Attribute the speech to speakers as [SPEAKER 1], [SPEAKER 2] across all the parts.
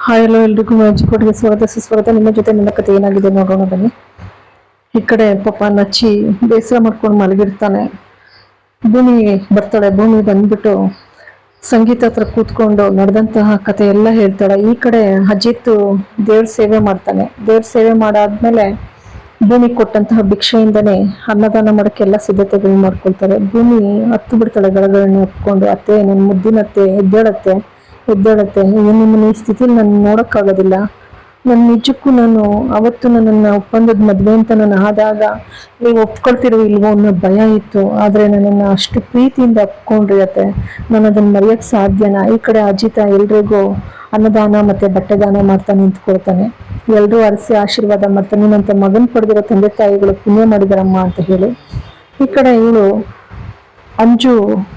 [SPEAKER 1] Hi hello ಎಲ್ರಿಗೂ magic ಕೋಡ್ಗೆ ಸ್ವಾಗತ ಸುಸ್ವಾಗತ. ನಿಮ್ಮ ಜೊತೆ ನನ್ನ ಕತೆ ಏನಾಗಿದೆ ನೋಡೋಣ ಬನ್ನಿ. ಈ ಕಡೆ ಪಾಪ ನಚ್ಚಿ ಬೇಸರ ಮಾಡ್ಕೊಂಡು ಮಲಗಿರ್ತಾನೆ. ಭೂಮಿ ಬರ್ತಾಳೆ. ಭೂಮಿ ಬಂದ್ಬಿಟ್ಟು ಸಂಗೀತ ಹತ್ರ ಕೂತ್ಕೊಂಡು ನಡೆದಂತಹ ಕತೆ ಎಲ್ಲ ಹೇಳ್ತಾಳೆ. ಈ ಕಡೆ ಅಜಿತ್ ದೇವ್ರ ಸೇವೆ ಮಾಡ್ತಾನೆ. ದೇವ್ರ ಸೇವೆ ಮಾಡಾದ್ಮೇಲೆ ಭೂಮಿ ಕೊಟ್ಟಂತಹ ಭಿಕ್ಷೆಯಿಂದನೇ ಅನ್ನದಾನ ಮಾಡಕ್ಕೆ ಎಲ್ಲ ಸಿದ್ಧತೆಗಳು ಮಾಡ್ಕೊಳ್ತಾರೆ. ಭೂಮಿ ಹತ್ತು ಬಿಡ್ತಾಳೆ ಗಳಗಳನ್ನ ಹತ್ಕೊಂಡು. ಅತ್ತೆ, ನನ್ನ ಮುದ್ದಿನತ್ತೆ, ಎದ್ದೇಳತ್ತೆ, ನಿಮ್ಮನ್ನ ಈ ಸ್ಥಿತಿಲಿ ನಾನು ನೋಡಕ್ಕಾಗೋದಿಲ್ಲ. ನನ್ನ ನಿಜಕ್ಕೂ ನಾನು ಅವತ್ತು ನನ್ನನ್ನು ಒಪ್ಪಂದದ ಮದ್ವೆ ಅಂತ ನಾನು ಆದಾಗ ನೀವು ಒಪ್ಕೊಳ್ತಿರೋ ಇಲ್ವೋ ಅನ್ನೋ ಭಯ ಇತ್ತು. ಆದ್ರೆ ನನ್ನನ್ನು ಅಷ್ಟು ಪ್ರೀತಿಯಿಂದ ಒಪ್ಕೊಂಡ್ರಿ ಅತ್ತೆ, ನಾನು ಅದನ್ನ ಮರೆಯಕ್ ಸಾಧ್ಯನಾ? ಈ ಕಡೆ ಅಜಿತ ಎಲ್ರಿಗೂ ಅನ್ನದಾನ ಮತ್ತೆ ಬಟ್ಟೆ ದಾನ ಮಾಡ್ತಾ ನಿಂತ್ಕೊಳ್ತಾನೆ. ಎಲ್ರೂ ಅರಸಿ ಆಶೀರ್ವಾದ ಮಾಡ್ತಾನೆ. ನೀನಂತ ಮಗನ್ ಪಡೆದಿರೋ ತಂದೆ ತಾಯಿಗಳು ಪುಣ್ಯ ಮಾಡಿದಾರಮ್ಮ ಅಂತ ಹೇಳಿ. ಈ ಕಡೆ ಇವಳು ಅಂಜು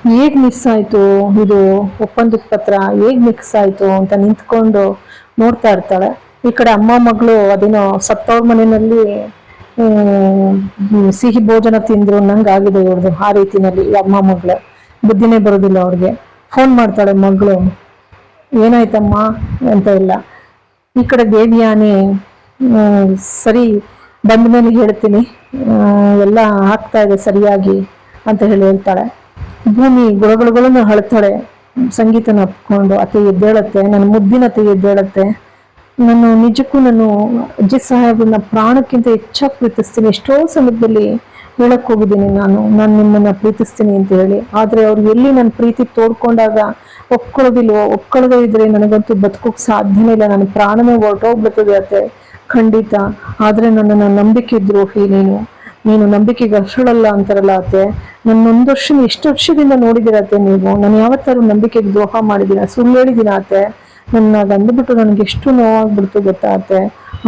[SPEAKER 1] ಹೇಗ್ ಮಿಸ್ ಆಯ್ತು, ಇದು ಒಪ್ಪಂದದ ಪತ್ರ ಹೇಗ್ ಮಿಕ್ಸ್ ಆಯ್ತು ಅಂತ ನಿಂತ್ಕೊಂಡು ನೋಡ್ತಾ ಇರ್ತಾಳೆ. ಈ ಕಡೆ ಅಮ್ಮ ಮಗಳು ಅದೇನೋ ಸತ್ತವ್ರ ಮನೆಯಲ್ಲಿ ಸಿಹಿ ಭೋಜನ ತಿಂದ್ರು ನಂಗೆ ಆಗಿದೆ ಇವ್ರದ್ದು. ಆ ರೀತಿನಲ್ಲಿ ಅಮ್ಮ ಮಗಳು ಬುದ್ಧಿನೇ ಬರೋದಿಲ್ಲ ಅವ್ರಿಗೆ. ಫೋನ್ ಮಾಡ್ತಾಳೆ ಮಗಳು, ಏನಾಯ್ತಮ್ಮ ಅಂತ ಇಲ್ಲ. ಈ ಕಡೆ ದೇವಿಯಾನಿ ಸರಿ ಬಂದ ಮೇಲೆ ಹೇಳ್ತೀನಿ, ಎಲ್ಲ ಆಗ್ತಾ ಇದೆ ಸರಿಯಾಗಿ ಅಂತ ಹೇಳ್ತಾಳೆ. ಭೂಮಿ ಗುಳಗುಳಗಳನ್ನು ಅಳ್ತಾಳೆ. ಸಂಗೀತನ ಒಪ್ಕೊಂಡು ಅತ್ತೆ ಎದ್ದೇಳತ್ತೆ, ನನ್ನ ಮುದ್ದಿನ ಅತ್ತೆ ಎದ್ದೇಳತ್ತೆ, ನಾನು ನಿಜಕ್ಕೂ ನಾನು ಅಜ್ಜಿ ಸಾಹೇಬ್ರನ್ನ ಪ್ರಾಣಕ್ಕಿಂತ ಹೆಚ್ಚಾಗಿ ಪ್ರೀತಿಸ್ತೀನಿ. ಎಷ್ಟೋ ಸಮಯದಲ್ಲಿ ಹೇಳಕ್ ಹೋಗಿದ್ದೀನಿ ನಾನು ನಿಮ್ಮನ್ನ ಪ್ರೀತಿಸ್ತೀನಿ ಅಂತ ಹೇಳಿ. ಆದ್ರೆ ಅವ್ರು ಎಲ್ಲಿ ನನ್ನ ಪ್ರೀತಿ ತೋಡ್ಕೊಂಡಾಗ ಒಪ್ಕೊಳ್ಳೋದೇ ಇದ್ರೆ ನನಗಂತೂ ಬದುಕೋಕ್ ಸಾಧ್ಯನೇ ಇಲ್ಲ. ನನ್ನ ಪ್ರಾಣನೇ ಹೊರಟೋಗ್ಬಿಡ್ತದೆ ಅತ್ತೆ, ಖಂಡಿತ. ಆದ್ರೆ ನನ್ನ ನಂಬಿಕೆ ದ್ರೋಹಿ ನೀನು ನಂಬಿಕೆಗೆ ಅರ್ಹಳಲ್ಲ ಅಂತಾರಲ್ಲ ಅತ್ತೆ. ನನ್ನ ಎಷ್ಟು ವರ್ಷದಿಂದ ನೋಡಿದಿರತ್ತೆ ನೀವು. ನಾನು ಯಾವತ್ತಾರು ನಂಬಿಕೆಗೆ ದ್ರೋಹ ಮಾಡಿದ್ದೀನ, ಸುಳ್ಳು ಹೇಳಿದ್ದೀನ ಅತ್ತೆ? ನನ್ನ ಅಂದ್ಬಿಟ್ಟು ನನಗೆ ಎಷ್ಟು ನೋವಾಗ್ಬಿಡ್ತು ಗೊತ್ತಾ ಅತ್ತೆ.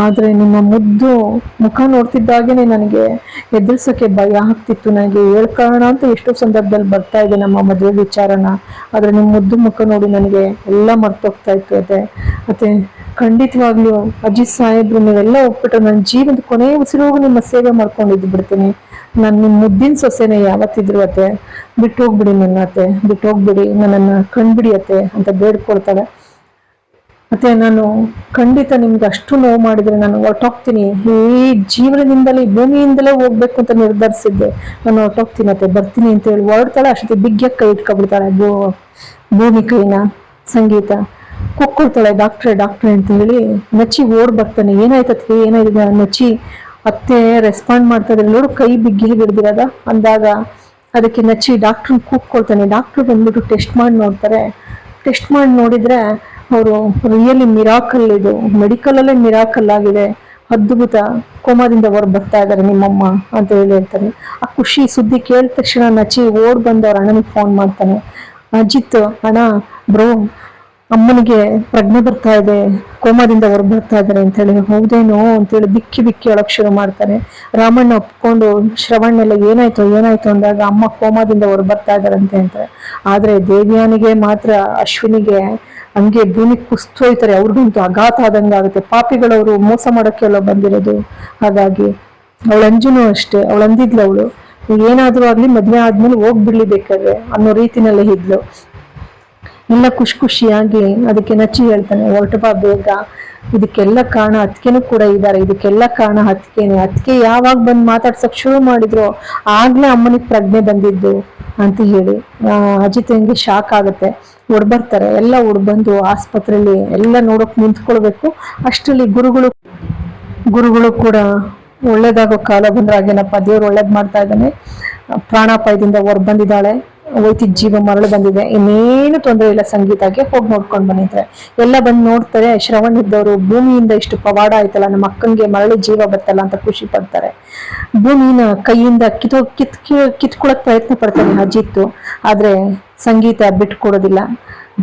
[SPEAKER 1] ಆದ್ರೆ ನಿಮ್ಮ ಮುದ್ದು ಮುಖ ನೋಡ್ತಿದ್ದಾಗೇನೆ ನನಗೆ ಎದುರಿಸೋಕೆ ಭಯ ಆಗ್ತಿತ್ತು. ನನಗೆ ಹೇಳ್ಕೊಳ್ಳೋಣ ಅಂತ ಎಷ್ಟೋ ಸಂದರ್ಭದಲ್ಲಿ ಬರ್ತಾ ಇದೆ ನಮ್ಮ ಮದುವೆ ವಿಚಾರನ. ಆದ್ರೆ ನಿಮ್ಮ ಮುದ್ದು ಮುಖ ನೋಡಿ ನನಗೆ ಎಲ್ಲ ಮರ್ತೋಗ್ತಾ ಇತ್ತು ಅತ್ತೆ. ಖಂಡಿತವಾಗ್ಲೂ ಅಜಿತ್ ಸಾಹೇಬ್ರು ನೀವೆಲ್ಲ ಒಪ್ಪಿಟ್ಟು ನನ್ನ ಜೀವನದ ಕೊನೆ ಉಸಿರೋಗು ನಿಮ್ಮ ಸೇವೆ ಮಾಡ್ಕೊಂಡಿದ್ದು ಬಿಡ್ತೀನಿ. ನಾನು ನಿಮ್ಮ ಮುದ್ದಿನ ಸೊಸೆನೆ ಯಾವತ್ತಿದ್ರು ಅತ್ತೆ, ಬಿಟ್ಟು ಹೋಗ್ಬಿಡಿ ನನ್ನ ಅತ್ತೆ, ಬಿಟ್ಟು ಹೋಗ್ಬಿಡಿ, ನನ್ನನ್ನು ಕಂಡ್ಬಿಡಿ ಅತ್ತೆ ಅಂತ ಬೇಡ್ಕೊಳ್ತಾಳೆ. ಮತ್ತೆ ನಾನು ಖಂಡಿತ ನಿಮ್ಗೆ ಅಷ್ಟು ನೋವು ಮಾಡಿದ್ರೆ ನಾನು ಹೊರಟೋಗ್ತೀನಿ. ಈ ಜೀವನದಿಂದಲೇ ಭೂಮಿಯಿಂದಲೇ ಹೋಗ್ಬೇಕು ಅಂತ ನಿರ್ಧರಿಸಿದ್ದೆ. ನಾನು ಹೊರಟೋಗ್ತೀನಿ ಅತ್ತೆ, ಬರ್ತೀನಿ ಅಂತ ಹೇಳಿ ಹೊರಡ್ತಾಳೆ. ಅಷ್ಟೇ ಬಿಗ್ಗಿಯಾಗಿ ಕೈ ಇಟ್ಕೊಬಿಡ್ತಾಳೆ ಭೂಮಿ ಕೈನ. ಸಂಗೀತ ಕುಕ್ಕೊಳ್ತಾಳೆ, ಡಾಕ್ಟ್ರೆ ಅಂತ ಹೇಳಿ. ನಚ್ಚಿ ಓಡ್ ಬರ್ತಾನೆ. ಏನಾಯ್ತತ್ಗೆ, ಏನಾಗಿದೆ? ನಚ್ಚಿ ಅತ್ತೆ ರೆಸ್ಪಾಂಡ್ ಮಾಡ್ತಾ ಇದ್ರೆ ನೋಡು, ಕೈ ಬಿಗ್ಗಿ ಹಿಡಿದಿರೋದ ಅಂದಾಗ ಅದಕ್ಕೆ ನಚ್ಚಿ ಡಾಕ್ಟ್ರನ್ನ ಕೂಗ್ಕೊಳ್ತಾನೆ. ಡಾಕ್ಟ್ರು ಬಂದ್ಬಿಟ್ಟು ಟೆಸ್ಟ್ ಮಾಡಿ ನೋಡ್ತಾರೆ. ಟೆಸ್ಟ್ ಮಾಡಿ ನೋಡಿದ್ರೆ ಅವರು ರಿಯಲಿ ಮಿರಾಕಲ್, ಇದು ಮೆಡಿಕಲಲ್ಲೇ ಮಿರಾಕಲ್ ಆಗಿದೆ, ಅದ್ಭುತ, ಕೋಮಾದಿಂದ ಹೊರ ಬರ್ತಾ ಇದ್ದಾರೆ ನಿಮ್ಮಮ್ಮ ಅಂತ ಹೇಳ್ತಾರೆ. ಆ ಖುಷಿ ಸುದ್ದಿ ಕೇಳಿದ ತಕ್ಷಣ ನಚ್ಚಿ ಓಡ್ ಬಂದು ಅವ್ರ ಅಣ್ಣನಿಗೆ ಫೋನ್ ಮಾಡ್ತಾನೆ. ಅಜಿತ್, ಅಣ್ಣ ಬ್ರೋ, ಅಮ್ಮನಿಗೆ ಪ್ರಜ್ಞೆ ಬರ್ತಾ ಇದೆ, ಕೋಮಾದಿಂದ ಹೊರ ಬರ್ತಾ ಇದ್ದಾರೆ ಅಂತ ಹೇಳಿ. ಹೌದೇನೋ ಅಂತೇಳಿ ಬಿಕ್ಕಿ ಒಳಗ್ ಶುರು ಮಾಡ್ತಾನೆ. ರಾಮಣ್ಣ ಒಪ್ಕೊಂಡು ಶ್ರವಣ್ಣೆಲ್ಲ ಏನಾಯ್ತು ಅಂದಾಗ ಅಮ್ಮ ಕೋಮಾದಿಂದ ಹೊರ ಬರ್ತಾ ಇದಾರಂತೆ ಅಂತಾರೆ. ಆದ್ರೆ ದೇವ್ಯಾನಿಗೆ ಮಾತ್ರ ಅಶ್ವಿನಿಗೆ ಹಂಗೆ ಭೂಮಿ ಕುಸ್ತೋಯ್ತಾರೆ. ಅವ್ರಿಗಂತೂ ಆಘಾತ ಆದಂಗ ಆಗುತ್ತೆ. ಪಾಪಿಗಳವರು ಮೋಸ ಮಾಡಕ್ಕೆ ಎಲ್ಲ ಬಂದಿರೋದು. ಹಾಗಾಗಿ ಅವಳ ಅಂಜುನು ಅಷ್ಟೇ, ಅವಳು ಅಂದಿದ್ಲು, ಅವಳು ಏನಾದ್ರೂ ಆಗ್ಲಿ ಮದ್ವೆ ಆದ್ಮೇಲೆ ಹೋಗ್ಬಿಡ್ಲಿ ಬೇಕಾದ್ರೆ ಅನ್ನೋ ರೀತಿನಲ್ಲೇ ಇದ್ಲು. ಎಲ್ಲ ಖುಷಿಯಾಗಿ ಅದಕ್ಕೆ ನಚ್ಚಿ ಹೇಳ್ತಾನೆ, ಹೊರಟು ಬಾ ಬೇಗ, ಇದಕ್ಕೆಲ್ಲ ಕಾರಣ ಅತ್ತಿಗೆನೂ ಕೂಡ ಇದ್ದಾರೆ, ಇದಕ್ಕೆಲ್ಲ ಕಾರಣ ಅತ್ತಿಗೆನೆ. ಅತ್ತಿಗೆ ಯಾವಾಗ ಬಂದು ಮಾತಾಡ್ಸಕ್ ಶುರು ಮಾಡಿದ್ರು ಆಗ್ಲೇ ಅಮ್ಮನಿಗೆ ಪ್ರಜ್ಞೆ ಬಂದಿದ್ದು ಅಂತ ಹೇಳಿ ಅಜಿತ್ ಹಂಗೆ ಶಾಕ್ ಆಗುತ್ತೆ. ಹೊಡ್ಬರ್ತಾರೆ. ಎಲ್ಲ ಹೊಡ್ಬಂದು ಆಸ್ಪತ್ರೆಯಲ್ಲಿ ಎಲ್ಲ ನೋಡಕ್ ನಿಂತ್ಕೊಳ್ಬೇಕು. ಅಷ್ಟರಲ್ಲಿ ಗುರುಗಳು ಕೂಡ ಒಳ್ಳೇದಾಗೋ ಕಾಲ ಬಂದ್ರೆ ಹಾಗೇನಪ್ಪ, ದೇವ್ರು ಒಳ್ಳೇದ್ ಮಾಡ್ತಾ ಇದ್ದಾನೆ, ಪ್ರಾಣಾಪಾಯದಿಂದ ಹೊರ ಬಂದಿದ್ದಾಳೆ, ಹೋಯ್ತಿದ್ ಜೀವ ಮರಳು ಬಂದಿದೆ, ಇನ್ನೇನು ತೊಂದರೆ ಇಲ್ಲ, ಸಂಗೀತಕ್ಕೆ ಹೋಗಿ ನೋಡ್ಕೊಂಡ್ ಬಂದಿದ್ರೆ ಎಲ್ಲ ಬಂದು ನೋಡ್ತಾರೆ. ಶ್ರವಣ್ ಇದ್ದವರು ಭೂಮಿಯಿಂದ ಇಷ್ಟು ಪವಾಡ ಆಯ್ತಲ್ಲ, ನಮ್ಮ ಅಕ್ಕಂಗೆ ಮರಳಿ ಜೀವ ಬರ್ತಲ್ಲ ಅಂತ ಖುಷಿ ಪಡ್ತಾರೆ. ಭೂಮಿನ ಕೈಯಿಂದ ಕಿತ್ಕೊಳಕ್ ಪ್ರಯತ್ನ ಪಡ್ತಾನೆ ಅಜಿತ್ತು. ಆದ್ರೆ ಸಂಗೀತ ಬಿಟ್ಕೊಡೋದಿಲ್ಲ,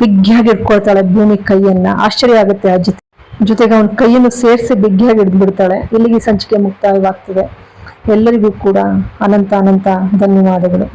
[SPEAKER 1] ಬಿಗ್ಗಿಯಾಗಿ ಇಟ್ಕೊಳ್ತಾಳೆ ಭೂಮಿ ಕೈಯನ್ನ. ಆಶ್ಚರ್ಯ ಆಗುತ್ತೆ ಅಜಿತ್. ಜೊತೆಗೆ ಅವನ ಕೈಯನ್ನು ಸೇರಿಸಿ ಬಿಗ್ಗಿಯಾಗಿ ಹಿಡಿದ್ಬಿಡ್ತಾಳೆ. ಇಲ್ಲಿಗೆ ಸಂಚಿಕೆ ಮುಕ್ತಾಯವಾಗ್ತದೆ. ಎಲ್ಲರಿಗೂ ಕೂಡ ಅನಂತ ಧನ್ಯವಾದಗಳು.